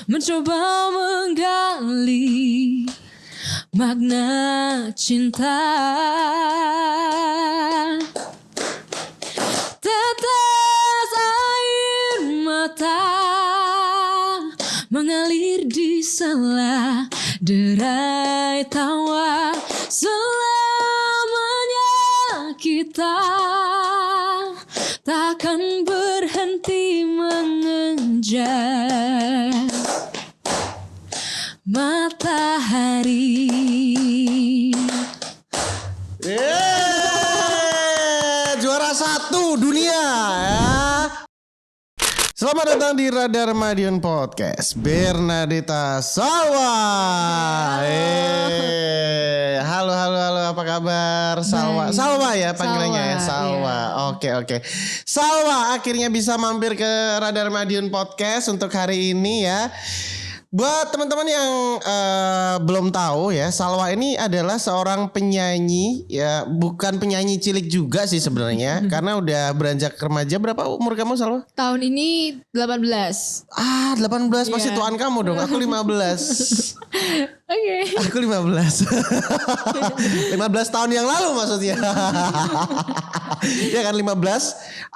mencoba menggali makna cinta. Tetes air mata mengalir di sela derai tawa. Selamanya kita takkan berhenti mengejar matahari. Juara 1 dunia ya. Selamat datang di Radar Madiun Podcast. Bernadetta Salwa. Halo, apa kabar? Salwa. Salwa ya panggilannya ya, Salwa. Iya. Oke. Salwa akhirnya bisa mampir ke Radar Madiun Podcast untuk hari ini ya. Buat teman-teman yang belum tahu ya, Salwa ini adalah seorang penyanyi ya, bukan penyanyi cilik juga sih sebenarnya, karena udah beranjak remaja. Berapa umur kamu, Salwa? Tahun ini 18. 18 masih tuaan kamu dong. Aku 15. Oke. Aku 15. 15 tahun yang lalu maksudnya. Ya kan 15.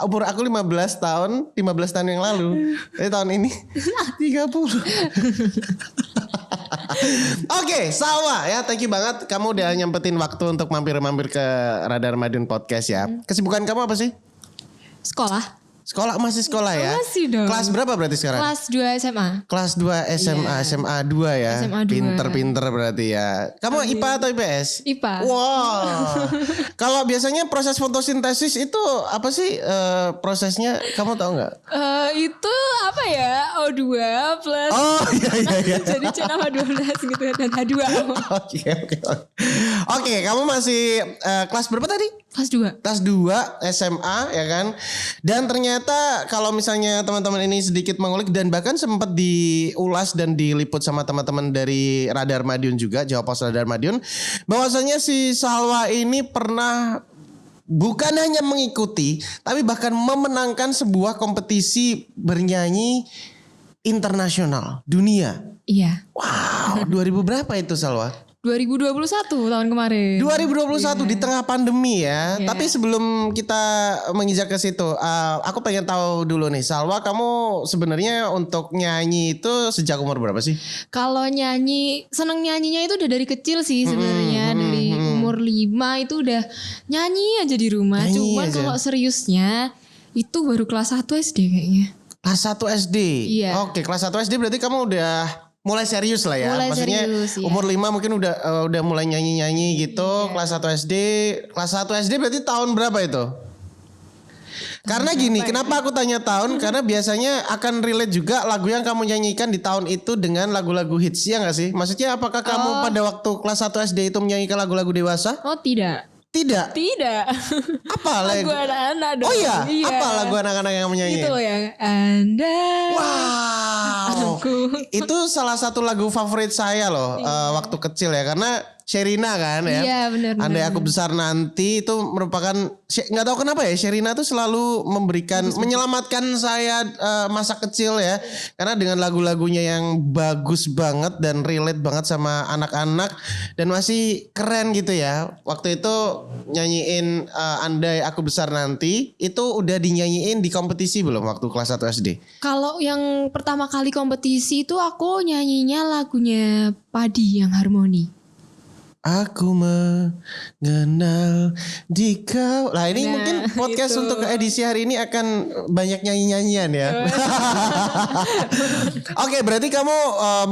Umur aku 15 tahun yang lalu. Jadi tahun ini 30. Oke, Salwa ya, thank you banget kamu udah nyempetin waktu untuk mampir-mampir ke Radar Madiun Podcast ya. Kesibukan kamu apa sih? Masih sekolah ya? Masih dong. Kelas berapa berarti sekarang? Kelas 2 SMA. Kelas 2 SMA, yeah. SMA 2 ya. SMA 2. Pinter berarti ya. Kamu IPA atau IPS? IPA. Wow. Kalau biasanya proses fotosintesis itu apa sih prosesnya? Kamu tahu nggak? Itu apa ya? O2 plus. Oh iya. Jadi C12 gitu dan H2. Oke, kamu masih kelas berapa tadi? Kelas 2. Kelas 2 SMA ya kan. Dan ternyata kalau misalnya teman-teman ini sedikit mengulik dan bahkan sempat diulas dan diliput sama teman-teman dari Radar Madiun juga, Jawa Pos Radar Madiun, bahwasanya si Salwa ini pernah bukan hanya mengikuti tapi bahkan memenangkan sebuah kompetisi bernyanyi internasional dunia. Iya. Wow, 2000 berapa itu, Salwa? 2021 tahun kemarin. 2021 di tengah pandemi ya. Yeah. Tapi sebelum kita menginjak ke situ, aku pengen tahu dulu nih, Salwa, kamu sebenarnya untuk nyanyi itu sejak umur berapa sih? Kalau seneng nyanyinya itu udah dari kecil sih sebenarnya. Dari umur 5 itu udah nyanyi aja di rumah. Cuman kalau seriusnya itu baru kelas 1 SD kayaknya. Kelas 1 SD? Iya. Oke, kelas 1 SD berarti kamu udah mulai serius lah ya. Maksudnya serius, ya. Umur 5 mungkin udah mulai nyanyi-nyanyi gitu. Iya. Kelas 1 SD. Kelas 1 SD berarti tahun berapa itu? Karena gini, kenapa aku tanya tahun? Karena biasanya akan relate juga lagu yang kamu nyanyikan di tahun itu dengan lagu-lagu hits, ya gak sih? Maksudnya apakah kamu pada waktu kelas 1 SD itu menyanyikan lagu-lagu dewasa? Oh tidak. Tidak. Apa lagu anak-anak dong. Oh iya? Apa lagu anak-anak yang menyanyi? Itu yang Anda. Wow. Itu salah satu lagu favorit saya loh waktu kecil ya, karena Sherina kan ya. Iya benar. Andai Aku Besar Nanti itu merupakan, nggak tahu kenapa ya, Sherina tuh selalu menyelamatkan saya masa kecil ya, karena dengan lagu-lagunya yang bagus banget dan relate banget sama anak-anak dan masih keren gitu ya. Waktu itu nyanyiin Andai Aku Besar Nanti itu udah dinyanyiin di kompetisi belum waktu kelas 1 SD? Kalau yang pertama kali kompetisi itu aku nyanyinya lagunya Padi yang Harmoni. Aku mengenal di kau. Lah ini mungkin podcast itu. Untuk edisi hari ini akan banyak nyanyi-nyanyian ya. Oke, berarti kamu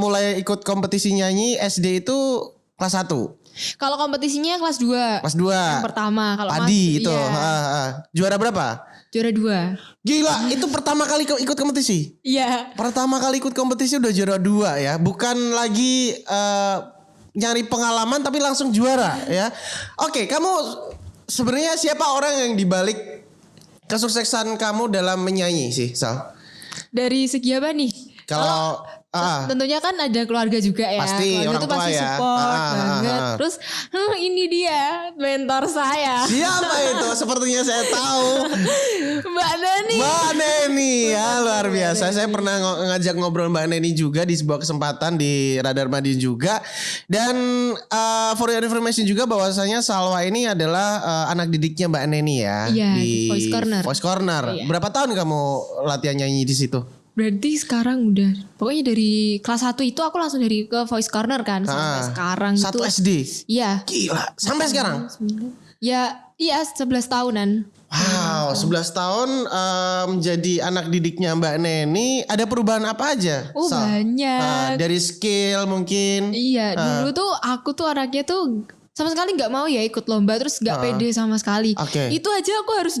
mulai ikut kompetisi nyanyi SD itu kelas 1? Kalau kompetisinya kelas 2. Kelas 2. Yang pertama kalau Padi itu. Iya. Juara berapa? Juara 2. Gila, itu pertama kali ikut kompetisi? Iya. Pertama kali ikut kompetisi udah juara 2 ya. Bukan lagi nyari pengalaman tapi langsung juara ya. Oke, kamu sebenarnya siapa orang yang dibalik kesuksesan kamu dalam menyanyi sih, Sal? Dari segi apa nih? Kalau tentunya kan ada keluarga juga ya. Pasti, keluarga orang itu tua pasti ya. support banget. Terus ini dia mentor saya. siapa itu? Sepertinya saya tahu. Mbak Neni. Mbak Neni ya, luar biasa. Saya pernah ngajak ngobrol Mbak Neni juga di sebuah kesempatan di Radar Madiun juga. Dan for your information juga bahwasanya Salwa ini adalah anak didiknya Mbak Neni ya. Iya, di Voice Corner. Voice Corner. Iya. Berapa tahun kamu latihan nyanyi di situ? Berarti sekarang udah. Pokoknya dari kelas 1 itu aku langsung dari ke Voice Corner kan. Sampai sekarang itu. 1 SD? Iya. Gila, sampai sekarang? Ya, iya 11 tahunan. Wow, 11 tahun menjadi anak didiknya Mbak Neni. Ada perubahan apa aja? Oh, banyak. Dari skill mungkin. Iya, dulu tuh aku tuh anaknya tuh sama sekali nggak mau ya ikut lomba, terus nggak pede sama sekali. Oke. Itu aja aku harus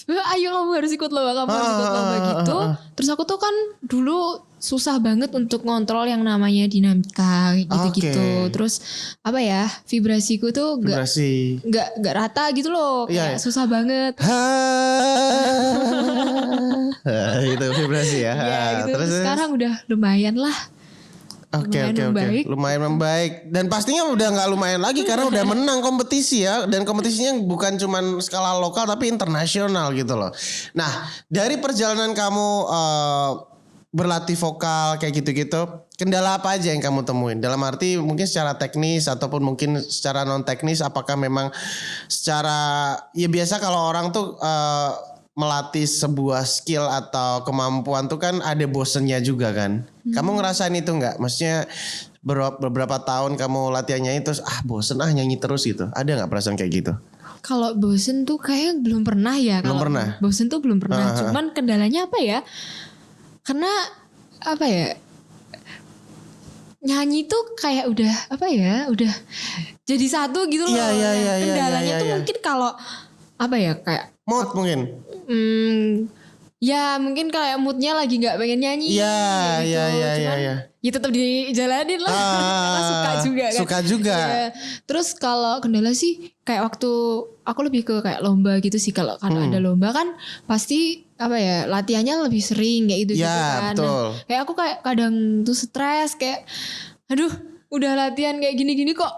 ayo kamu harus ikut lomba, kamu harus ikut lomba gitu. Terus aku tuh kan dulu susah banget untuk ngontrol yang namanya dinamika gitu-gitu. Terus apa ya, vibrasiku tuh Vibrasi. nggak rata gitu loh, Iya, kayak susah banget. Itu vibrasi ya. Ya gitu. Terus sekarang udah lumayan lah. Oke. membaik. Lumayan membaik. Dan pastinya udah nggak lumayan lagi karena udah menang kompetisi ya. Dan kompetisinya bukan cuman skala lokal tapi internasional gitu loh. Nah, dari perjalanan kamu berlatih vokal kayak gitu-gitu, kendala apa aja yang kamu temuin? Dalam arti mungkin secara teknis ataupun mungkin secara non teknis, apakah memang secara ya biasa kalau orang tuh melatih sebuah skill atau kemampuan tuh kan ada bosennya juga kan. Kamu ngerasain itu nggak? Maksudnya beberapa tahun kamu latihannya itu bosen nyanyi terus gitu. Ada nggak perasaan kayak gitu? Kalau bosen tuh kayak belum pernah ya. Belum pernah? Bosen tuh belum pernah. Cuman kendalanya apa ya? Karena apa ya? Nyanyi tuh kayak udah apa ya? Udah jadi satu gitu loh. Iya, Kendalanya tuh iya. mungkin kalau apa ya, kayak Mood mungkin. ya mungkin kayak moodnya lagi nggak pengen nyanyi. Iya, gitu. Cuman, iya. ya tetap dijalanin lah. Karena suka juga kan. Suka juga. Ya. Terus kalau kendala sih kayak waktu aku lebih ke kayak lomba gitu sih. Kalau ada lomba kan pasti apa ya, latihannya lebih sering kayak gitu Ya, kan. betul. Nah, kayak aku kayak kadang tuh stres kayak aduh udah latihan kayak gini-gini kok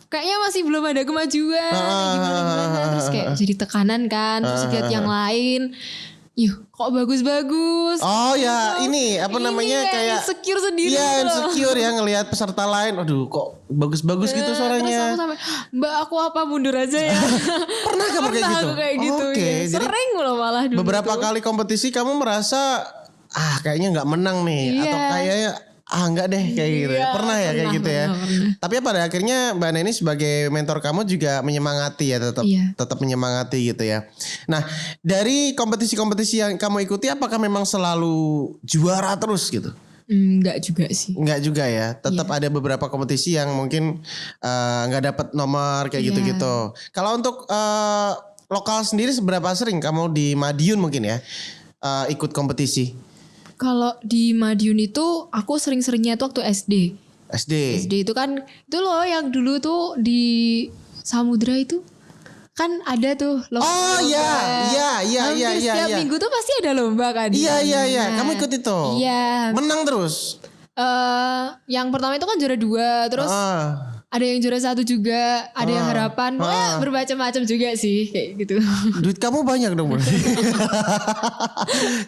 kayaknya masih belum ada kemajuan gimana. Terus kayak jadi tekanan kan. Terus lihat yang lain, kok bagus-bagus. Oh ya, ini apa namanya kayak insecure sendiri. Iya, gitu loh. insecure ya ngelihat peserta lain. Aduh, kok bagus-bagus gitu Terus suaranya. aku sampai, Mbak aku apa mundur aja ya. Pernah kamu kayak gitu? Aku kayak gitu. Oke, ya. jadi Sering loh malah dulu beberapa tuh. kali kompetisi kamu merasa kayaknya nggak menang nih Iya. atau kayaknya enggak deh kayak gitu. Iya, Pernah ya kayak gitu ya. pernah. Tapi pada akhirnya Mbak Neni sebagai mentor kamu juga menyemangati ya, Iya. tetap menyemangati gitu ya. Nah, dari kompetisi-kompetisi yang kamu ikuti apakah memang selalu juara terus gitu? Enggak juga sih. Enggak juga ya. Tetap ada beberapa kompetisi yang mungkin enggak dapat nomor kayak Iya. gitu-gitu. Kalau untuk lokal sendiri seberapa sering kamu di Madiun mungkin ya ikut kompetisi? Kalau di Madiun itu aku sering-seringnya tuh waktu SD. SD itu kan itu loh yang dulu tuh di Samudra itu kan ada tuh lomba. Oh iya. Hampir setiap minggu tuh pasti ada lomba kan. Iya. Nah, Kamu ikut itu? Iya. Menang terus? Yang pertama itu kan juara 2, terus ada yang juara 1 juga, ada yang harapan, pokoknya bermacam-macam juga sih kayak gitu. Duit kamu banyak dong berarti.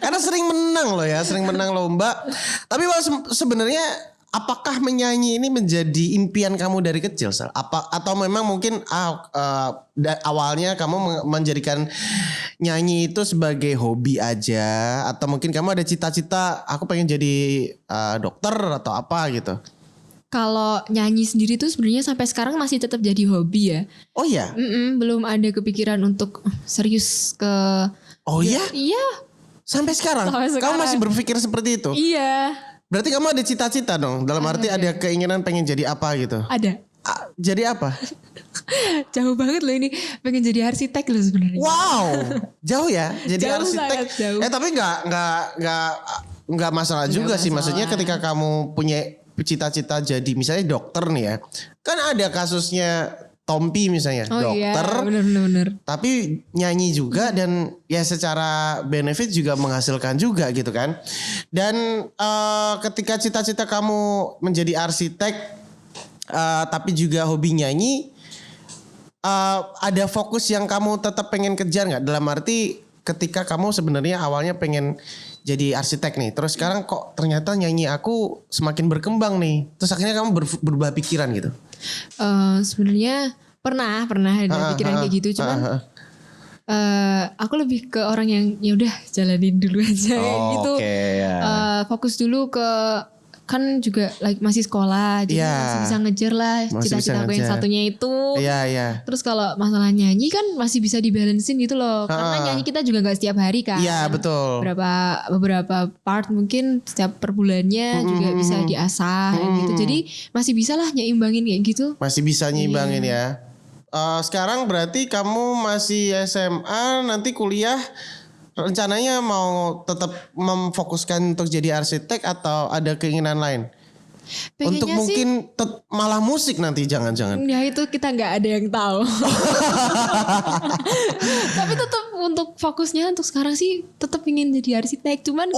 Karena sering menang loh ya, sering menang lomba. Tapi sebenarnya apakah menyanyi ini menjadi impian kamu dari kecil, Sal? Atau memang mungkin awalnya kamu menjadikan nyanyi itu sebagai hobi aja, atau mungkin kamu ada cita-cita aku pengen jadi dokter atau apa gitu? Kalau nyanyi sendiri tuh sebenarnya sampai sekarang masih tetap jadi hobi ya. Oh iya? Belum ada kepikiran untuk serius ke. Oh iya? Iya. Sampai sekarang? Sampai Kamu sekarang. masih berpikir seperti itu? Iya. Berarti kamu ada cita-cita dong? Dalam arti ada keinginan pengen jadi apa gitu? Ada. Jadi apa? Jauh banget loh ini, pengen jadi arsitek loh sebenarnya. Wow, jauh ya. Jadi Jauh, arsitek. sangat jauh. Tapi nggak masalah juga sih. Maksudnya ketika kamu punya cita-cita jadi misalnya dokter nih ya, kan ada kasusnya Tompi misalnya, dokter, bener. tapi nyanyi juga dan ya secara benefit juga menghasilkan juga gitu kan. Dan ketika cita-cita kamu menjadi arsitek, tapi juga hobi nyanyi, ada fokus yang kamu tetap pengen kejar nggak? Dalam arti ketika kamu sebenarnya awalnya pengen jadi arsitek nih, terus sekarang kok ternyata nyanyi aku semakin berkembang nih, terus akhirnya kamu berubah pikiran gitu. Sebenarnya pernah ada pikiran kayak gitu, cuman aku lebih ke orang yang ya udah jalanin dulu aja gitu. Fokus dulu ke kan juga masih sekolah, jadi masih bisa ngejar lah cita-cita aku yang satunya itu. Terus kalau masalah nyanyi kan masih bisa dibalancein gitu loh, karena nyanyi kita juga nggak setiap hari kan. Iya betul. Beberapa part mungkin setiap per bulannya juga bisa diasah gitu. Jadi masih bisa lah nyimbangin kayak gitu. Masih bisa nyimbangin ya. Sekarang berarti kamu masih SMA, nanti kuliah rencananya mau tetap memfokuskan untuk jadi arsitek atau ada keinginan lain? Pengennya untuk mungkin malah musik nanti jangan-jangan. Ya itu kita nggak ada yang tahu. Tapi tetap untuk fokusnya untuk sekarang sih tetap ingin jadi arsitek, cuman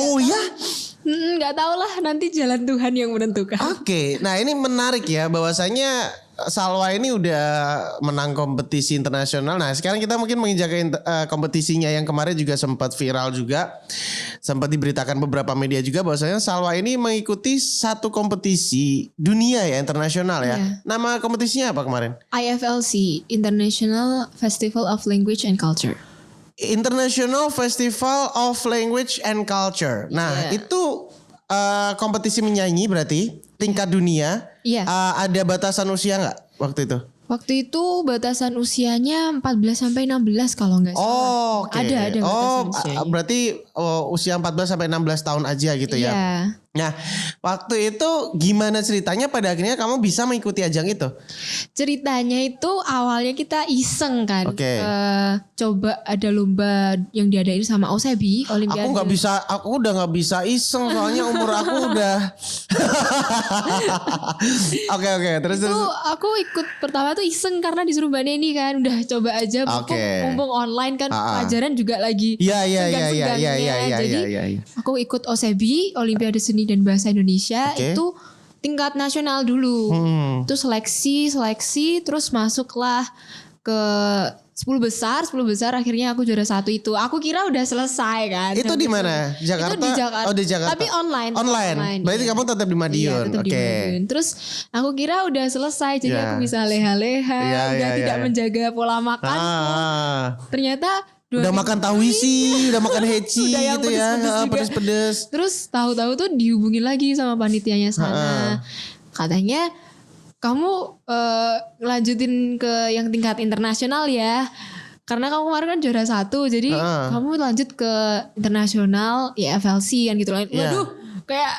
nggak tahu lah, nanti jalan Tuhan yang menentukan. Oke, nah ini menarik ya, bahwasanya Salwa ini udah menang kompetisi internasional. Nah sekarang kita mungkin menginjak kompetisinya yang kemarin juga sempat viral juga. Sempat diberitakan beberapa media juga bahwasanya Salwa ini mengikuti satu kompetisi dunia ya, internasional ya. Nama kompetisinya apa kemarin? IFLC, International Festival of Language and Culture. International Festival of Language and Culture. Nah itu kompetisi menyanyi berarti tingkat dunia. Ada batasan usia nggak waktu itu? Waktu itu batasan usianya 14 sampai 16 kalau nggak salah. Ada batasan usianya. Berarti usia 14 sampai 16 tahun aja gitu ya. Nah, waktu itu gimana ceritanya pada akhirnya kamu bisa mengikuti ajang itu? Ceritanya itu awalnya kita iseng kan. Coba ada lomba yang diadain sama OSEBI, Olimpiade. Aku udah nggak bisa iseng soalnya umur aku udah. Oke, terus. Aku ikut pertama tuh iseng karena disuruh Mbak Neni kan, udah coba aja mumpung online kan pelajaran juga lagi. Jadi aku ikut OSEBI, Olimpiade Seni dan Bahasa Indonesia itu tingkat nasional dulu. Itu seleksi terus masuklah ke 10 besar akhirnya aku juara 1 itu. Aku kira udah selesai kan. Itu di mana? Jakarta? Itu di Jakarta. Oh di Jakarta. Tapi online. Berarti kamu tetap di Madiun. Di Madiun. Terus aku kira udah selesai, jadi aku bisa leha-leha, tidak menjaga pola makan. Ternyata udah makan tahu isi, udah makan heci gitu ya, pedes-pedes. Terus tahu-tahu tuh dihubungin lagi sama panitianya sana. Katanya kamu lanjutin ke yang tingkat internasional ya. Karena kamu kemarin kan juara 1, jadi kamu lanjut ke internasional IFLC kan gitu. Waduh, kayak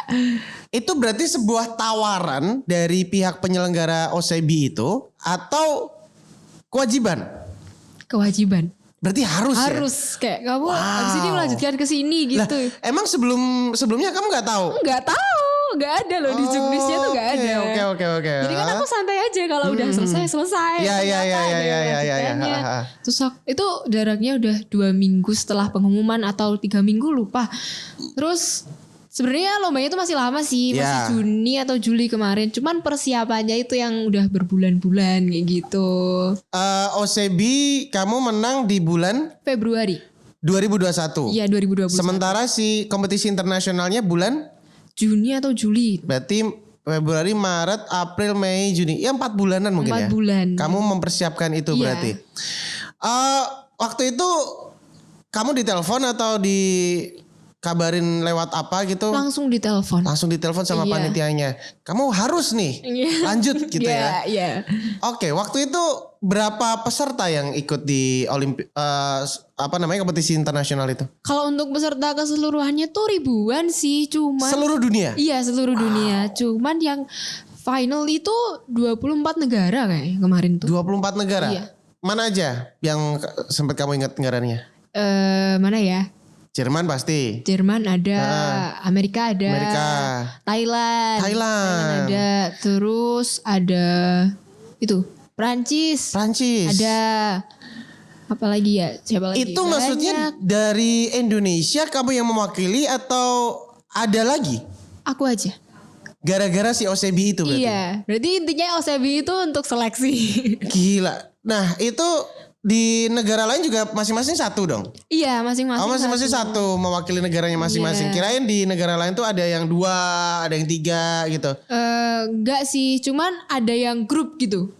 itu berarti sebuah tawaran dari pihak penyelenggara OSEBI itu atau kewajiban? Kewajiban. Berarti harus kayak kamu abis ini melanjutkan ke sini gitu. Emang sebelumnya kamu nggak tahu? Nggak tahu, nggak ada loh di juknisnya tuh nggak ada. Oke. Jadi kan aku santai aja kalau udah selesai. Iya. Terus itu jaraknya udah 2 minggu setelah pengumuman atau 3 minggu lupa. Terus sebenarnya lombanya itu masih lama sih, masih Juni atau Juli kemarin. Cuman persiapannya itu yang udah berbulan-bulan kayak gitu. OSEBI kamu menang di bulan Februari 2021. Iya 2021. Sementara si kompetisi internasionalnya bulan Juni atau Juli. Berarti Februari, Maret, April, Mei, Juni. Ya 4 bulanan mungkin 4 bulan. Kamu mempersiapkan itu berarti. Waktu itu kamu ditelepon atau kabarin lewat apa gitu? Langsung ditelepon sama panitianya. Kamu harus nih lanjut gitu ya. Iya. Oke, waktu itu berapa peserta yang ikut di kompetisi internasional itu? Kalau untuk peserta keseluruhannya tuh ribuan sih, cuman seluruh dunia? Iya, seluruh dunia. Cuman yang final itu 24 negara kayak kemarin tuh. 24 negara? Iya. Mana aja yang sempat kamu ingat negaranya? Mana ya? Jerman pasti. Jerman ada, Amerika ada, Thailand ada, terus ada itu Prancis. Prancis. Ada apa lagi ya? Siapa lagi? Itu maksudnya Banyak. dari Indonesia kamu yang mewakili atau ada lagi? Aku aja. Gara-gara si OCB itu berarti? Iya, berarti intinya OCB itu untuk seleksi. Gila. Nah itu di negara lain juga masing-masing satu dong? Iya, masing-masing. Oh masing-masing satu mewakili negaranya masing-masing. Iya. Kirain di negara lain tuh ada yang 2, ada yang 3 gitu. Enggak sih, cuman ada yang grup gitu.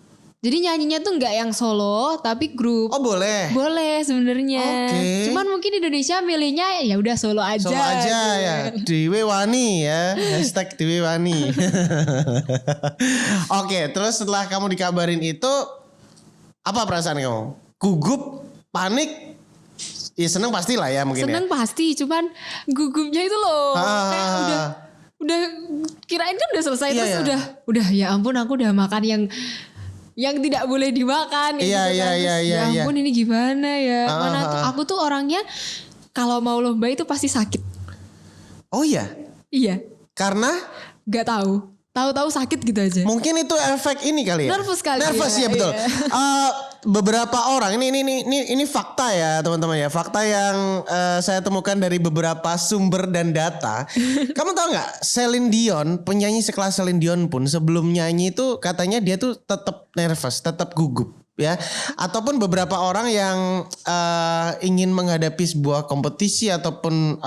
Jadi nyanyinya tuh enggak yang solo, tapi grup. Oh boleh? Boleh sebenarnya. Oke. Cuman mungkin Indonesia milihnya ya udah solo aja. Solo aja gitu. ya. Dewi Wani ya. Hashtag Dewi Wani. Oke, terus setelah kamu dikabarin itu apa perasaan kamu? Gugup, panik? Ya seneng pastilah ya mungkin Seneng pasti, cuman gugupnya itu loh. Kayak udah kirain kan udah selesai Iya, terus iya. udah ya ampun aku udah makan yang tidak boleh dimakan gitu Iya, kan. iya, Terus, iya, iya, ya ampun ini gimana ya. Mana tuh aku tuh orangnya kalau mau lomba itu pasti sakit. Oh iya? Iya, Karena nggak tahu. Tahu-tahu sakit gitu aja. mungkin itu efek ini kali ya. Nervous kali Nervous ya, ya, betul. iya. Beberapa orang ini fakta ya teman-teman ya. Fakta yang saya temukan dari beberapa sumber dan data. Kamu tahu nggak Celine Dion, penyanyi sekelas Celine Dion pun sebelum nyanyi itu katanya dia tuh tetap nervous, tetap gugup ya. Ataupun beberapa orang yang ingin menghadapi sebuah kompetisi ataupun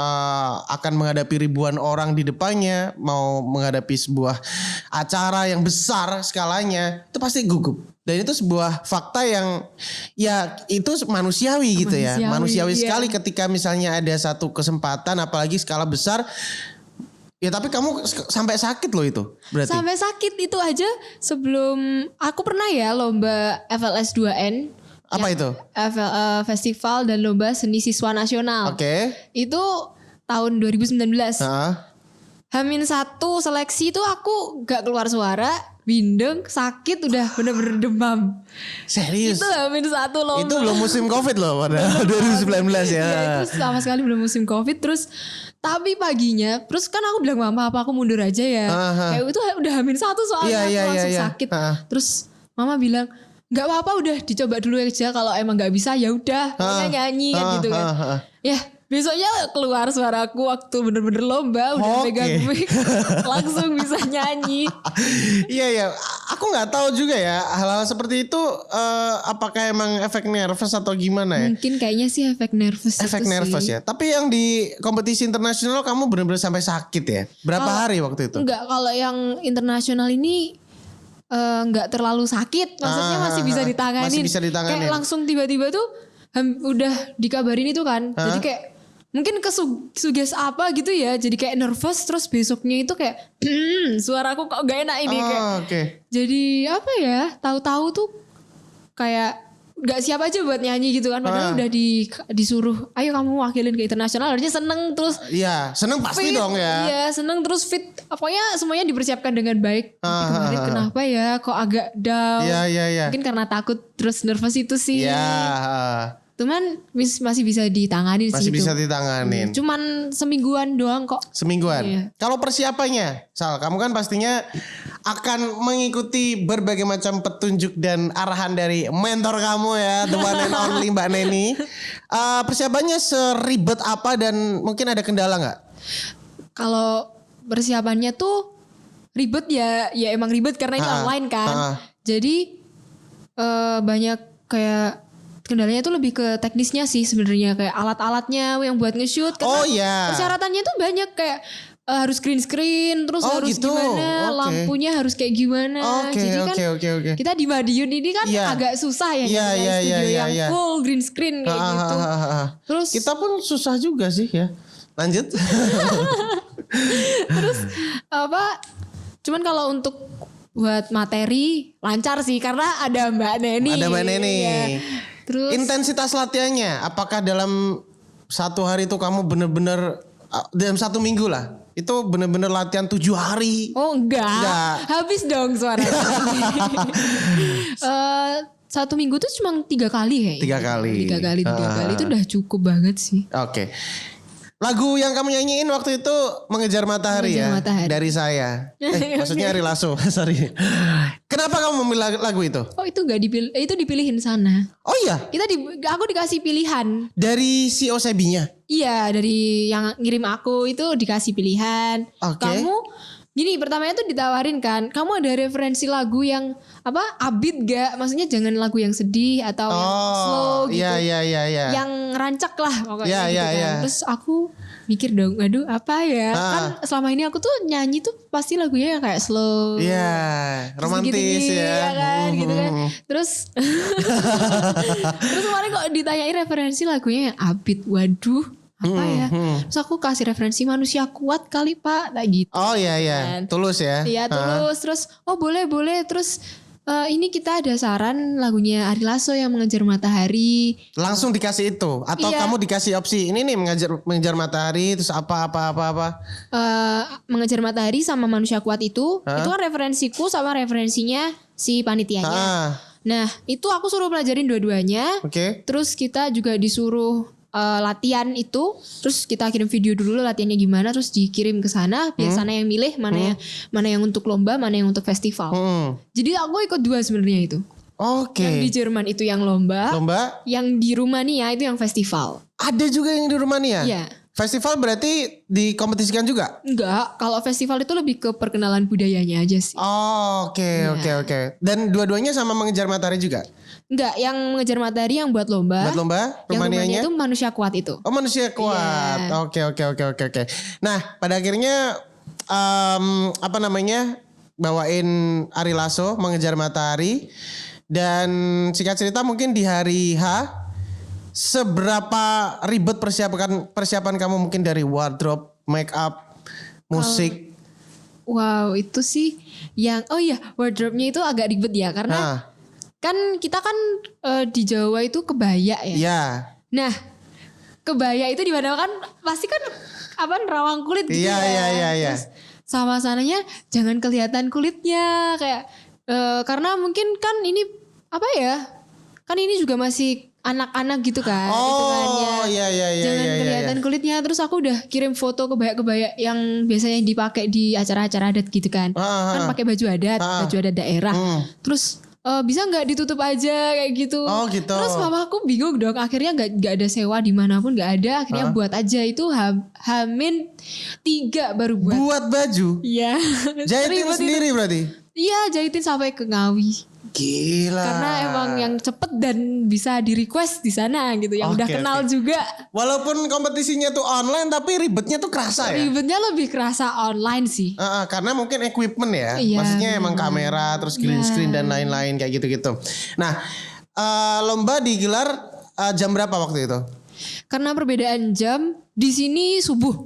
akan menghadapi ribuan orang di depannya, mau menghadapi sebuah acara yang besar skalanya, itu pasti gugup. Dan itu sebuah fakta yang ya itu manusiawi gitu ya. Manusiawi iya. sekali ketika misalnya ada satu kesempatan apalagi skala besar. Ya tapi kamu sampai sakit loh itu berarti. Sampai sakit itu aja sebelum aku pernah ya lomba FLS 2N. Apa itu? Festival dan Lomba Seni Siswa Nasional. Oke. Itu tahun 2019. Heeh. H-1 seleksi itu aku gak keluar suara, bindeng, sakit, udah bener-bener demam. Serius? Itu H-1 lomba. Itu belum musim Covid loh pada 2019 ya. Ya itu sama sekali belum musim Covid. Terus tapi paginya, terus kan aku bilang mama apa aku mundur aja ya. Kayak itu udah H-1 soalnya Iya, aku iya, langsung iya. sakit. Terus mama bilang nggak apa-apa udah dicoba dulu aja, kalau emang nggak bisa ya udah pokoknya nyanyi kan gitu kan. Ya besoknya keluar suaraku waktu bener-bener lomba udah Oke. pegang mic langsung bisa nyanyi. Iya ya, aku nggak tahu juga ya hal-hal seperti itu apakah emang efek nervous atau gimana ya? Mungkin kayaknya sih efek nervous. Efek itu nervous sih. ya. Tapi yang di kompetisi internasional kamu benar-benar sampai sakit ya? Berapa hari waktu itu? Enggak, kalau yang internasional ini enggak terlalu sakit. Maksudnya masih bisa ditanganin. Masih bisa ditanganin. Kayak langsung tiba-tiba tuh udah dikabarin itu kan. Jadi kayak mungkin suges apa gitu ya. Jadi kayak nervous, terus besoknya itu kayak suaraku kok gak enak ini kayak. Oke. Jadi apa ya? Tahu-tahu tuh kayak gak siap aja buat nyanyi gitu kan. Padahal udah disuruh, ayo kamu wakilin ke internasional. Harusnya seneng terus. Iya, seneng pasti Fit, dong ya. Iya seneng terus fit. Pokoknya semuanya dipersiapkan dengan baik. Tapi kemarin kenapa ya kok agak down. Iya. Mungkin karena takut terus nervous itu sih. Iya. Cuman masih bisa ditanganin Masih sih bisa itu. ditanganin. Cuman semingguan doang kok. Semingguan. Iya. Kalau persiapannya, Sal, kamu kan pastinya akan mengikuti berbagai macam petunjuk dan arahan dari mentor kamu ya, the one and only Mbak Neni. Persiapannya seribet apa dan mungkin ada kendala nggak? Kalau persiapannya tuh ribet ya emang ribet karena ini online kan. Jadi banyak kayak kendalanya tuh lebih ke teknisnya sih sebenarnya, kayak alat-alatnya yang buat nge-shoot karena persyaratannya tuh banyak kayak harus green screen, terus harus gitu. gimana, lampunya harus kayak gimana. Jadi kan kita di Madiun ini kan agak susah ya studio yang full green screen kayak gitu. Terus kita pun susah juga sih ya. Lanjut. Terus apa? Cuman kalau untuk buat materi lancar sih karena ada Mbak Neni. Ada Mbak Neni. Ya. Terus intensitas latihannya, apakah dalam satu hari itu kamu bener-bener dalam satu minggu lah, itu bener-bener latihan 7 hari? Oh enggak. Habis dong suaranya. 1 minggu tuh cuma 3 kali kayaknya. 3 kali. 3 kali itu udah cukup banget sih. Oke. Lagu yang kamu nyanyiin waktu itu Mengejar Matahari Mengejar ya Matahari. dari saya. Maksudnya Ari Lasso, sorry. Kenapa kamu memilih lagu itu? Oh itu gak dipilih, itu dipilihin sana. Oh iya, Aku dikasih pilihan. dari si Osebinya. Iya dari yang ngirim aku itu dikasih pilihan. Oke. Kamu gini pertamanya tuh ditawarin kan, kamu ada referensi lagu yang apa upbeat gak? Maksudnya jangan lagu yang sedih atau yang slow gitu. Iya. Yang rancak lah pokoknya Iya, gitu iya, kan. iya. Terus aku mikir dong, aduh apa ya? Kan selama ini aku tuh nyanyi tuh pasti lagunya yang kayak slow. Iya, Terus romantis gini-gini, ya. kan, gitu kan. Terus terus kemarin kok ditanyain referensi lagunya yang upbeat. Waduh, apa ya? Terus aku kasih referensi Manusia Kuat kali Pak, kayak gitu. Oh iya, tulus ya. Iya tulus. Terus oh boleh. Terus ini kita ada saran lagunya Ari Lasso yang Mengejar Matahari. Langsung dikasih itu atau Iya. kamu dikasih opsi ini nih mengejar matahari terus apa. Mengejar Matahari sama Manusia Kuat itu kan referensiku sama referensinya si panitianya. Nah itu aku suruh pelajarin dua-duanya. Oke. Terus kita juga disuruh latihan itu, terus kita kirim video dulu latihannya gimana, terus dikirim ke sana, biar sana yang milih mana yang untuk lomba, mana yang untuk festival. Jadi aku ikut dua sebenarnya itu. Oke. Yang di Jerman itu yang lomba, Lomba. yang di Rumania itu yang festival. Ada juga yang di Rumania. Iya. Festival berarti dikompetisikan juga? Enggak, kalau festival itu lebih ke perkenalan budayanya aja sih. Oh, oke. Dan dua-duanya sama Mengejar Matahari juga? Enggak, yang Mengejar Matahari yang buat lomba. Buat lomba, Yang Rumania Rumanianya? itu Manusia Kuat itu. Oh, Manusia Kuat. Iya. Oke. Nah, pada akhirnya bawain Ari Lasso Mengejar Matahari, dan singkat cerita mungkin di hari H seberapa ribet persiapan kamu mungkin dari wardrobe, make up, musik? Wow, itu sih yang wardrobe-nya itu agak ribet ya karena kan kita kan di Jawa itu kebaya ya. Iya. Nah, kebaya itu di mana kan pasti kan nerawang kulit gitu Iya, ya. iya. Terus sama sananya jangan kelihatan kulitnya kayak karena mungkin kan ini kan ini juga masih anak-anak gitu kan. Oh, iya. Jangan kelihatan kulitnya. Terus aku udah kirim foto kebaya-kebaya yang biasanya dipakai di acara-acara adat gitu kan. Kan pakai baju adat daerah. Terus bisa nggak ditutup aja kayak gitu. Oh, gitu. Terus mamaku bingung dong. Akhirnya nggak ada sewa dimanapun nggak ada. Akhirnya buat aja itu Hamin 3 baru buat. Buat baju? Iya. Jahitin Ribet itu. sendiri berarti? Iya, jahitin sampai ke Ngawi. Gila. Karena emang yang cepet dan bisa di request di sana gitu, yang udah kenal juga. Walaupun kompetisinya tuh online tapi ribetnya tuh kerasa ya. Ribetnya lebih kerasa online sih. Karena mungkin equipment ya. Iya, Maksudnya emang kamera, terus green screen dan lain-lain kayak gitu-gitu. Nah, lomba digelar jam berapa waktu itu? Karena perbedaan jam, di sini subuh.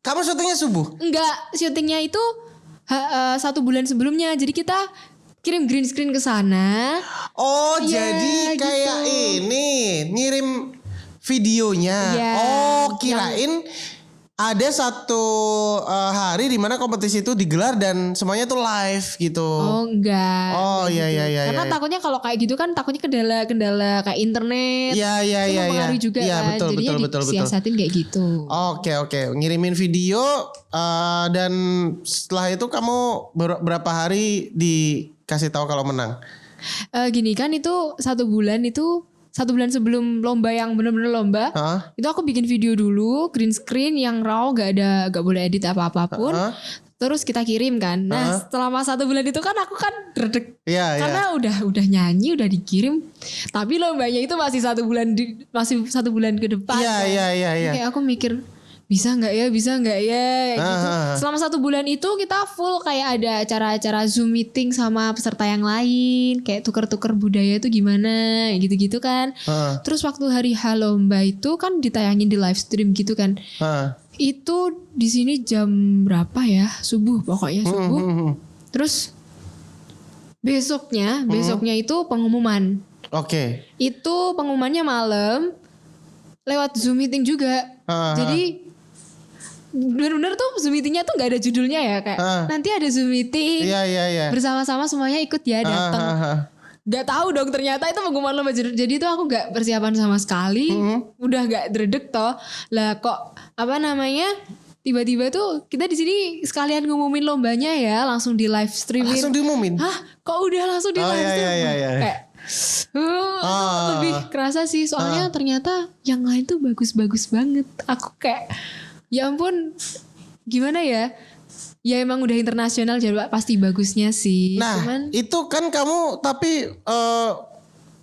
Kamu syutingnya subuh? Enggak, syutingnya itu 1 bulan sebelumnya. Jadi kita kirim green screen ke sana. Oh, Iya, jadi kayak gitu. ini ngirim videonya. Iya, Oh, kirain ada satu hari di mana kompetisi itu digelar dan semuanya tuh live gitu. Oh enggak. Oh, enggak iya, gitu. iya. Karena takutnya kalau kayak gitu kan takutnya kendala kayak internet. Iya. Itu mempengaruhi juga Iya, kan. Jadinya betul. disiasatin kayak gitu. Oke. Ngirimin video dan setelah itu kamu berapa hari dikasih tahu kalau menang? Gini kan itu 1 bulan itu 1 bulan sebelum lomba yang bener-bener lomba. Itu aku bikin video dulu green screen yang raw gak boleh edit apa-apapun. Terus kita kirim kan. Nah selama 1 bulan itu kan aku kan redek. Karena udah nyanyi udah dikirim. Tapi lombanya itu masih 1 bulan masih 1 bulan ke depan. Iya. Kayak aku mikir bisa nggak ya kayak gitu. Selama 1 bulan itu kita full kayak ada acara-acara Zoom meeting sama peserta yang lain, kayak tuker-tuker budaya itu gimana gitu-gitu kan. Terus waktu hari H lomba itu kan ditayangin di live stream gitu kan. Itu di sini jam berapa ya? Subuh pokoknya subuh. Terus besoknya itu pengumuman. Oke. Itu pengumumannya malam lewat Zoom meeting juga. Jadi benar-benar tuh Zoom meetingnya tuh gak ada judulnya ya kayak nanti ada Zoom meeting Iya. bersama-sama semuanya ikut ya datang. Gak tahu dong ternyata itu pengumuman lomba. Jadi itu aku gak persiapan sama sekali. Udah gak dredeg toh. Lah kok apa namanya? Tiba-tiba tuh kita di sini sekalian ngumumin lombanya ya, langsung di live streaming. Langsung diumumin. Hah? Kok udah langsung di live streaming? Iya. Kayak lebih kerasa sih soalnya ternyata yang lain tuh bagus-bagus banget. Aku kayak ya ampun gimana ya? Ya emang udah internasional jadi pasti bagusnya sih. Nah, cuman itu kan kamu tapi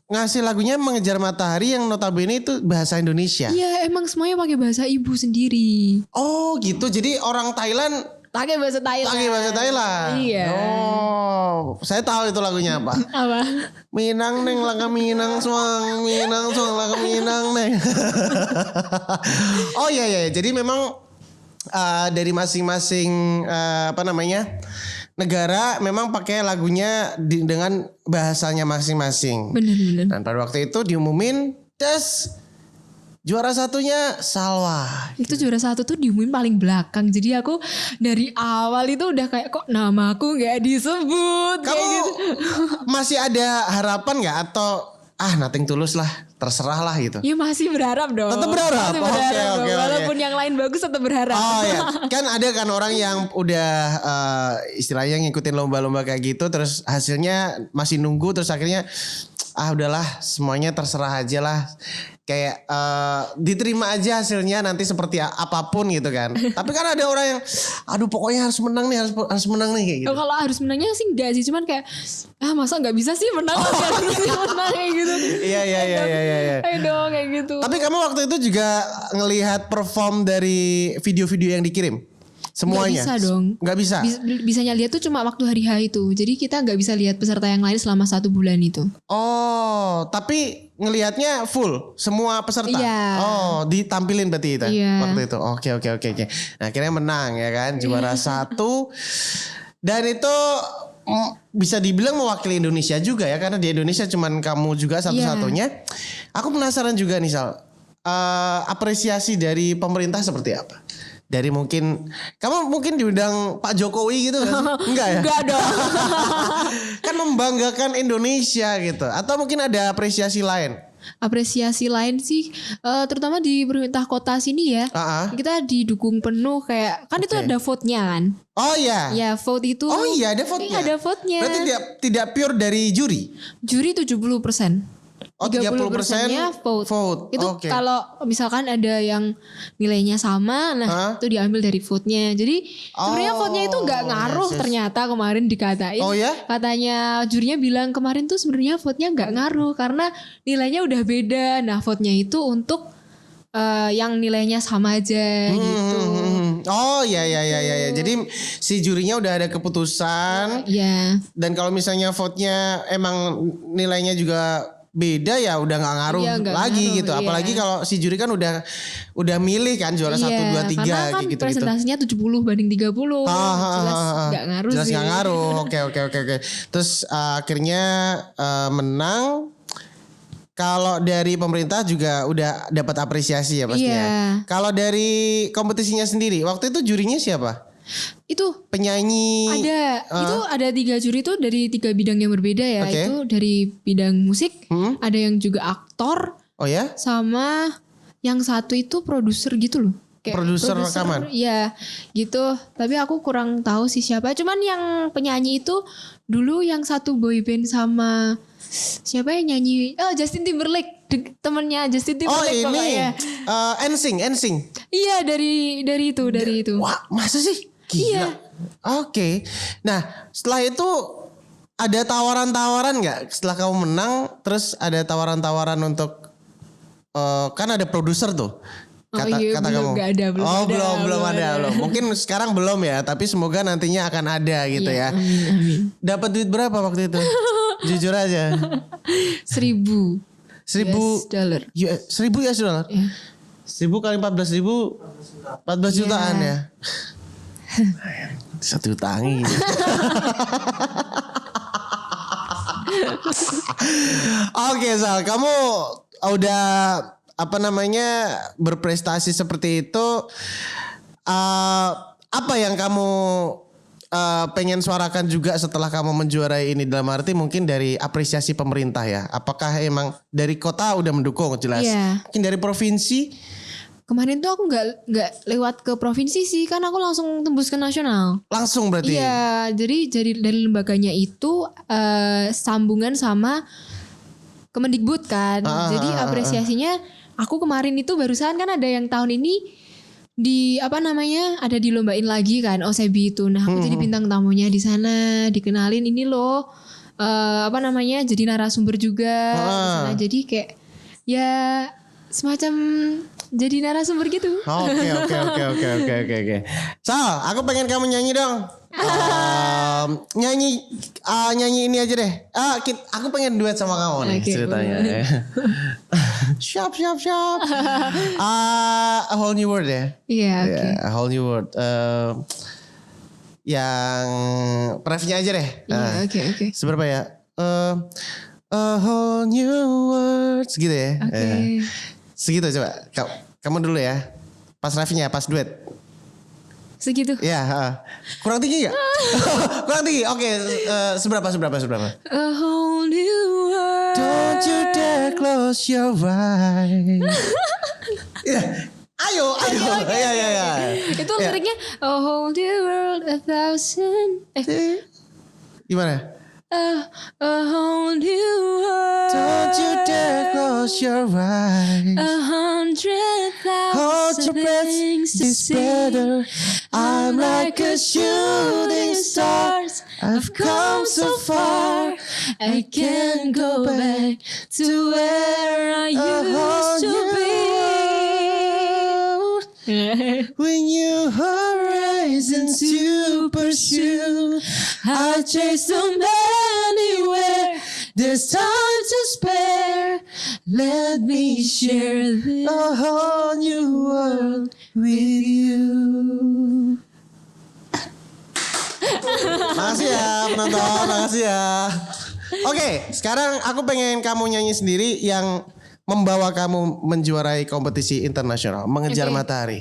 ngasih lagunya Mengejar Matahari yang notabene itu bahasa Indonesia. iya emang semuanya pakai bahasa ibu sendiri. Oh gitu, jadi orang Thailand Pakai bahasa Thailand. pakai bahasa Thailand. Iya. Oh, saya tahu itu lagunya apa. Apa? Minang neng laka minang suang laka minang neng. Oh iya, jadi memang dari masing-masing apa namanya negara memang pakai lagunya dengan bahasanya masing-masing. Bener. Dan pada waktu itu diumumin, juara satunya Salwa. Itu juara satu tuh diumumin paling belakang. Jadi aku dari awal itu udah kayak kok namaku gak disebut. Kamu Kayak gitu. masih ada harapan nggak atau nothing tulus lah, terserah lah gitu? Ya masih berharap dong. Tetap berharap? Masih berharap Oke, dong. oke. Walaupun yang lain bagus tetap berharap. Oh ya, kan ada kan orang yang udah istilahnya ngikutin lomba-lomba kayak gitu, terus hasilnya masih nunggu, terus akhirnya udahlah semuanya terserah aja lah. Kayak diterima aja hasilnya nanti seperti apapun gitu kan. Tapi kan ada orang yang aduh pokoknya harus menang nih, harus menang nih kayak gitu. Kalau harus menangnya sih enggak sih, cuman kayak masa nggak bisa sih menang, harus sih menang kayak gitu. Iya. Ayo dong kayak gitu. Tapi kamu waktu itu juga ngelihat perform dari video-video yang dikirim? Semuanya? Nggak bisa dong. Nggak bisa? Bisanya lihat tuh cuma waktu hari H itu. Jadi kita nggak bisa lihat peserta yang lain selama 1 bulan itu. Oh, tapi ngelihatnya full semua peserta. Iya. Oh, ditampilin berarti itu Iya. waktu itu. Oke. Nah, akhirnya menang ya kan, juara 1. Dan itu bisa dibilang mewakili Indonesia juga ya, karena di Indonesia cuman kamu juga satu-satunya. Aku penasaran juga nih Sal, apresiasi dari pemerintah seperti apa? Dari kamu mungkin diundang Pak Jokowi gitu kan? Enggak ya? Enggak dong. Kan membanggakan Indonesia gitu. Atau mungkin ada apresiasi lain? Apresiasi lain sih terutama di pemerintah kota sini ya. Kita didukung penuh kayak kan itu ada vote-nya kan. Oh iya. Ya vote itu. Oh iya ada vote-nya. Ada vote-nya. Berarti tidak pure dari juri. Juri 70%. Oh 30%-nya vote. Itu Oke. kalau misalkan ada yang nilainya sama, nah itu diambil dari vote-nya. Jadi sebenarnya vote-nya itu nggak ngaruh ternyata kemarin dikatain. Oh ya? Katanya jurinya bilang kemarin tuh sebenarnya vote-nya nggak ngaruh karena nilainya udah beda. Nah vote-nya itu untuk yang nilainya sama aja gitu. Oh iya. Jadi si jurinya udah ada keputusan. Iya. Dan kalau misalnya vote-nya emang nilainya juga beda ya udah nggak ngaruh nggak lagi ngaruh, gitu. iya. Apalagi kalau si juri kan udah milih kan juara 1, 2, 3 karena kan gitu. presentasinya 70 banding 30. Jelas nggak ngaruh Jelas sih. nggak ngaruh. Oke. Terus akhirnya menang. Kalau dari pemerintah juga udah dapat apresiasi ya pastinya. Iya. Kalau dari kompetisinya sendiri, waktu itu jurinya siapa? Itu Penyanyi. ada itu ada 3 juri tuh dari 3 bidang yang berbeda ya. Oke. Itu dari bidang musik, ada yang juga aktor, Oh ya? sama yang satu itu produser gitu loh. Kayak Produser rekaman? Iya gitu. Tapi aku kurang tahu sih siapa. Cuman yang penyanyi itu dulu yang satu boyband sama siapa yang nyanyi? Oh Justin Timberlake, temennya Justin Oh Timberlake ini pokoknya. NSYNC. Iya dari itu. Wah masa sih? Gila. Iya. Oke. Nah setelah itu ada tawaran-tawaran nggak? Setelah kamu menang, terus ada tawaran-tawaran untuk kan ada produser tuh. Kata belum, kamu. gak ada, belum ada. Mungkin sekarang belum ya, tapi semoga nantinya akan ada gitu ya. Amin. Dapat duit berapa waktu itu? Jujur aja. 1.000 $1.000 dollar. $1.000 US. Iya. 1.000 kali 14.000 14 jutaan ya. Satu tangi. Oke Sal, kamu udah berprestasi seperti itu. Apa yang kamu pengen suarakan juga setelah kamu menjuarai ini, dalam arti mungkin dari apresiasi pemerintah ya. Apakah emang dari kota udah mendukung jelas? Iya. Mungkin dari provinsi? Kemarin tuh aku nggak lewat ke provinsi sih, kan aku langsung tembus ke nasional. Langsung berarti? Iya, jadi dari lembaganya itu sambungan sama Kemendikbud kan. Jadi apresiasinya aku kemarin itu barusan kan ada yang tahun ini ada dilombain lagi kan OSEBI itu. Nah, aku jadi bintang tamunya di sana, dikenalin ini loh jadi narasumber juga di sana. Jadi kayak ya semacam jadi narasumber gitu. Oke. Sal, aku pengen kamu nyanyi dong. Nyanyi ini aja deh. Aku pengen duet sama kamu nih ceritanya. Siap. A Whole New World ya. Iya, oke. A Whole New World. Yang refnya aja deh. Iya, oke. Seberapa ya? A Whole New World segitu ya. Oke. Segitu coba. Kamu dulu ya. Pas refnya, pas duet. Segitu. Ya, kurang tinggi gak? Kurang tinggi. Oke, seberapa? A whole new world. Don't you dare close your eyes. Ayo. Ya. Itu liriknya a whole new world, a thousand. Gimana? A whole new world. Don't you dare close your eyes. 100,000 Hold your breath, things to it's see. better. I'm like a shooting star. I've come so far. I can't go back to where I used to be. When you horizons to pursue, I chase them anywhere. There's time to spare. Let me share this. a whole new world with you. Makasih ya penonton, makasih ya. Oke, sekarang aku pengen kamu nyanyi sendiri yang membawa kamu menjuarai kompetisi internasional, Mengejar Oke. Matahari.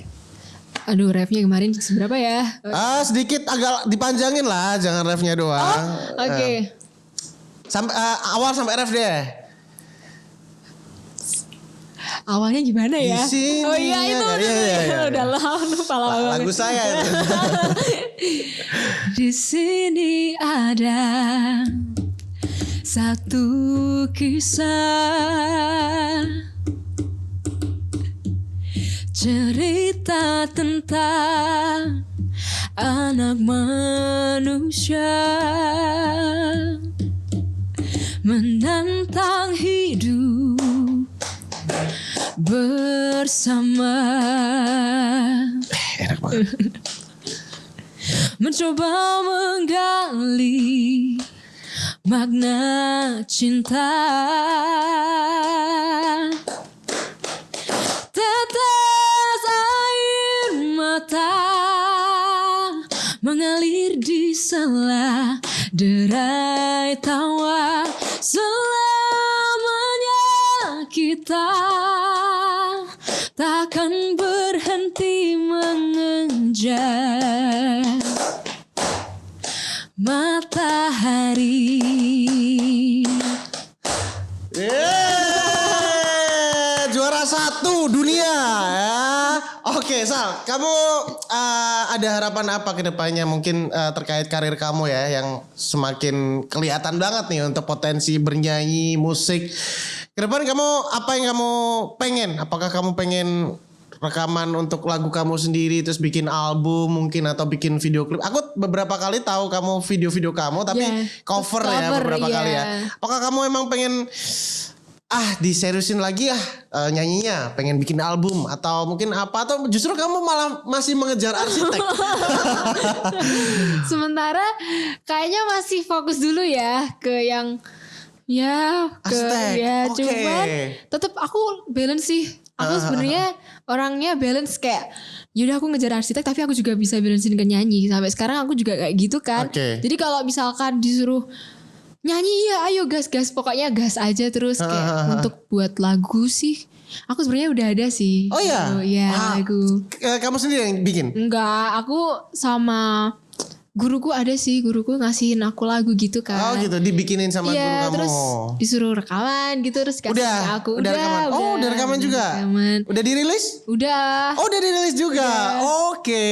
Aduh, refnya kemarin seberapa ya? Sedikit agak dipanjangin lah, jangan refnya doang. Oke. Sampai awal sampai ref deh. Awalnya gimana ya? Di sini Oh iya ya itu kan? Iya. udah lupa lama Lagu saya itu. Di sini ada satu kisah, cerita tentang anak manusia menantang hidup bersama, Enak banget. mencoba menggali makna cinta. Tetes air mata mengalir di sela derai tawa. Selamanya kita takkan berhenti mengejar matahari. Juara 1 dunia ya. Oke Sal, kamu ada harapan apa ke depannya mungkin terkait karir kamu ya yang semakin kelihatan banget nih untuk potensi bernyanyi, musik. Ke depan kamu apa yang kamu pengen? Apakah kamu pengen rekaman untuk lagu kamu sendiri terus bikin album mungkin atau bikin video klip? Aku beberapa kali tahu kamu video-video kamu tapi Yeah, cover ya cover, beberapa kali ya. yeah. Apakah kamu emang pengen diseriusin lagi nyanyinya, pengen bikin album atau mungkin apa, atau justru kamu malah masih mengejar arsitek? Sementara kayaknya masih fokus dulu ya ke yang Arsitek, oke. cuman tetap aku balance sih. Aku sebenarnya orangnya balance kayak yaudah aku ngejar arsitek tapi aku juga bisa balancein ke nyanyi. Sampai sekarang aku juga kayak gitu kan. Oke. Jadi kalau misalkan disuruh nyanyi ya ayo gas pokoknya gas aja terus kayak untuk buat lagu sih. Aku sebenarnya udah ada sih. Oh iya? Iya Wah, lagu. kamu sendiri yang bikin? Enggak, aku sama Guruku ada sih, guruku ngasihin aku lagu gitu kan. Oh gitu, dibikinin sama guru kamu. Terus disuruh rekaman gitu, terus kasih aku. Udah rekaman. Oh, udah rekaman juga. Rekaman. Udah dirilis? Udah. Oh, udah dirilis juga. Oke.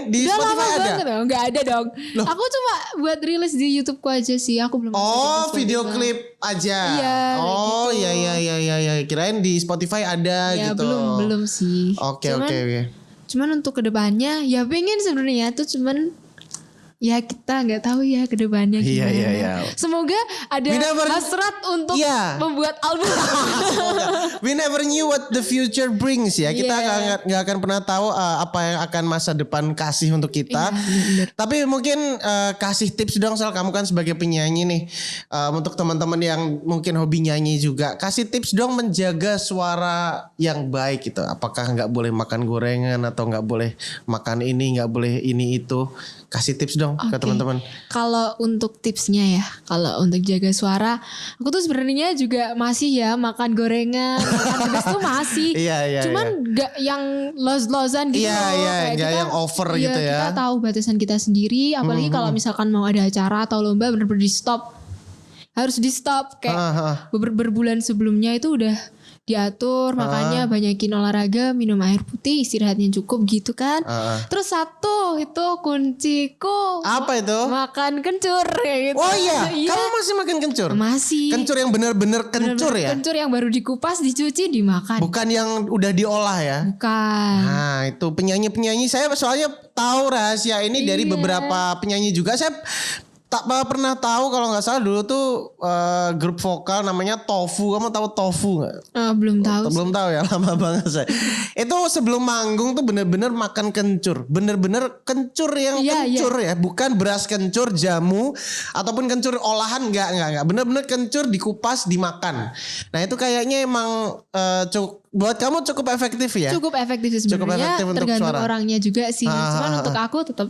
Di udah Spotify ada? Enggak ada dong. Loh. Aku cuma buat rilis di YouTubeku aja sih. Aku belum. Oh, video klip aja. Iya. Oh, gitu. iya. Kirain di Spotify ada ya, gitu. Belum sih. Oke. Cuman untuk kedepannya, ya pengen sebenarnya tuh cuman. Ya kita nggak tahu ya kedepannya gimana. Iya. Semoga ada hasrat untuk membuat album. We never knew what the future brings ya. Kita nggak akan pernah tahu apa yang akan masa depan kasih untuk kita. Tapi mungkin kasih tips dong Sal, kamu kan sebagai penyanyi nih. Untuk teman-teman yang mungkin hobi nyanyi juga. Kasih tips dong menjaga suara yang baik gitu. Apakah nggak boleh makan gorengan atau nggak boleh makan ini, nggak boleh ini itu. Kasih tips dong ke teman-teman. Kalau untuk tipsnya ya, kalau untuk jaga suara, aku tuh sebenarnya juga masih ya makan gorengan, makan pedas tuh masih. Iya. Cuman gak yang los-losan gitu. Iya, gak yang over gitu ya. Kita tahu batasan kita sendiri, apalagi kalau misalkan mau ada acara atau lomba bener-bener di stop. Harus di stop kayak berbulan sebelumnya itu udah diatur, makanya banyakin olahraga, minum air putih, istirahatnya cukup gitu kan. Terus satu itu kunciku. Apa itu? Makan kencur kayak gitu. Oh iya, kamu masih makan kencur? Masih. Kencur yang benar-benar kencur ya? Kencur yang baru dikupas, dicuci, dimakan. Bukan yang udah diolah ya? Bukan. Nah itu penyanyi-penyanyi saya soalnya tahu rahasia ini dari beberapa penyanyi juga. Saya tak pernah tahu kalau nggak salah dulu tuh grup vokal namanya Tofu. Kamu tahu Tofu nggak? Belum tahu. Belum tahu ya, lama banget saya. Itu sebelum manggung tuh bener-bener makan kencur, bener-bener kencur yang kencur ya, bukan beras kencur jamu ataupun kencur olahan, nggak. Bener-bener kencur dikupas dimakan. Nah itu kayaknya emang buat kamu cukup efektif ya? Cukup efektif sih sebenarnya. Cukup efektif untuk tergantung suara. Orangnya juga sih. Cuman untuk aku tetap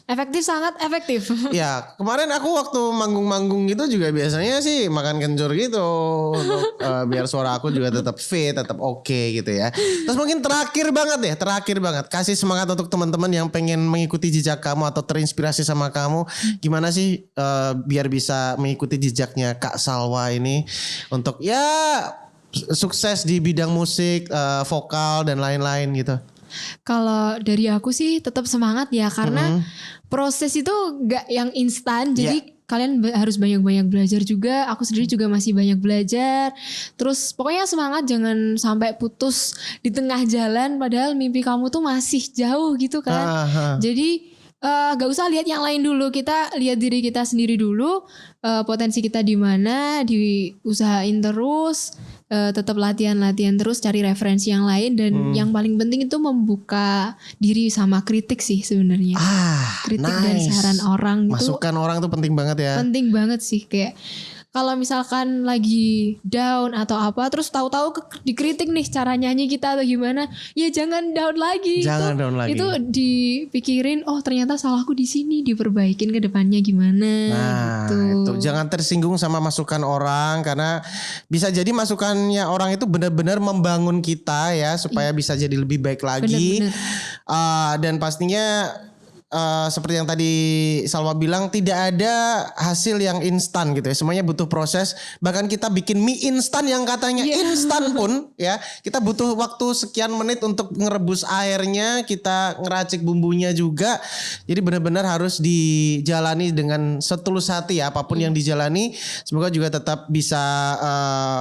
efektif, sangat efektif. Ya kemarin aku waktu manggung-manggung gitu juga biasanya sih makan kencur gitu untuk biar suara aku juga tetap fit, tetap oke gitu ya. Terus mungkin terakhir banget kasih semangat untuk teman-teman yang pengen mengikuti jejak kamu atau terinspirasi sama kamu. Gimana sih biar bisa mengikuti jejaknya Kak Salwa ini untuk ya sukses di bidang musik, vokal dan lain-lain gitu. Kalau dari aku sih tetap semangat ya, karena proses itu gak yang instan. Jadi kalian harus banyak-banyak belajar juga. Aku sendiri juga masih banyak belajar. Terus pokoknya semangat, jangan sampai putus di tengah jalan. Padahal mimpi kamu tuh masih jauh gitu kan. Jadi gak usah lihat yang lain dulu. Kita lihat diri kita sendiri dulu. Potensi kita di mana, diusahain terus. Tetap latihan terus, cari referensi yang lain, dan yang paling penting itu membuka diri sama kritik sih sebenarnya. Kritik dan saran orang itu. Masukan orang tuh penting banget ya. Penting banget sih, kayak kalau misalkan lagi down atau apa, terus tahu-tahu dikritik nih cara nyanyi kita atau gimana, ya jangan down lagi. Down lagi. Itu dipikirin, oh ternyata salahku di sini, diperbaikin ke depannya gimana. Nah, itu jangan tersinggung sama masukan orang, karena bisa jadi masukannya orang itu benar-benar membangun kita ya, supaya bisa jadi lebih baik lagi. Dan pastinya seperti yang tadi Salwa bilang, tidak ada hasil yang instan gitu ya. Semuanya butuh proses. Bahkan kita bikin mie instan yang katanya instan pun ya, kita butuh waktu sekian menit untuk ngerebus airnya, kita ngeracik bumbunya juga. Jadi benar-benar harus dijalani dengan setulus hati ya, apapun yang dijalani. Semoga juga tetap bisa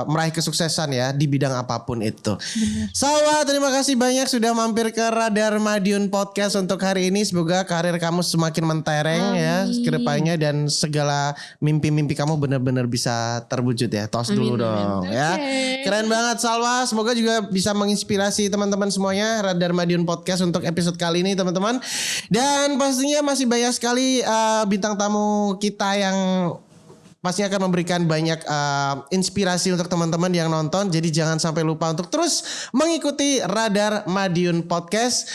meraih kesuksesan ya di bidang apapun itu. Salwa, terima kasih banyak sudah mampir ke Radar Madiun Podcast untuk hari ini. Semoga karir kamu semakin mentereng ya ke depannya, dan segala mimpi-mimpi kamu benar-benar bisa terwujud ya. Tos dulu dong ya. Keren banget Salwa. Semoga juga bisa menginspirasi teman-teman semuanya Radar Madiun Podcast untuk episode kali ini teman-teman. Dan pastinya masih banyak sekali bintang tamu kita yang pasti akan memberikan banyak inspirasi untuk teman-teman yang nonton. Jadi jangan sampai lupa untuk terus mengikuti Radar Madiun Podcast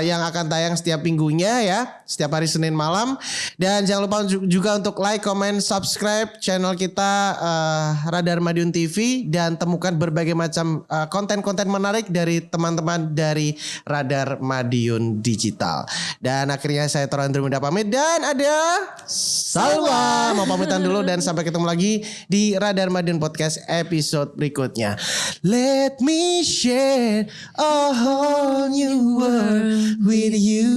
yang akan tayang setiap minggunya ya. setiap hari Senin malam. Dan jangan lupa juga untuk like, comment, subscribe channel kita Radar Madiun TV dan temukan berbagai macam konten-konten menarik dari teman-teman dari Radar Madiun Digital. Dan akhirnya saya Tor Andrew Muda pamit dan ada Salwa mau pamitan dulu dan sampai ketemu lagi di Radar Madiun Podcast episode berikutnya. Let me share a whole new world with you.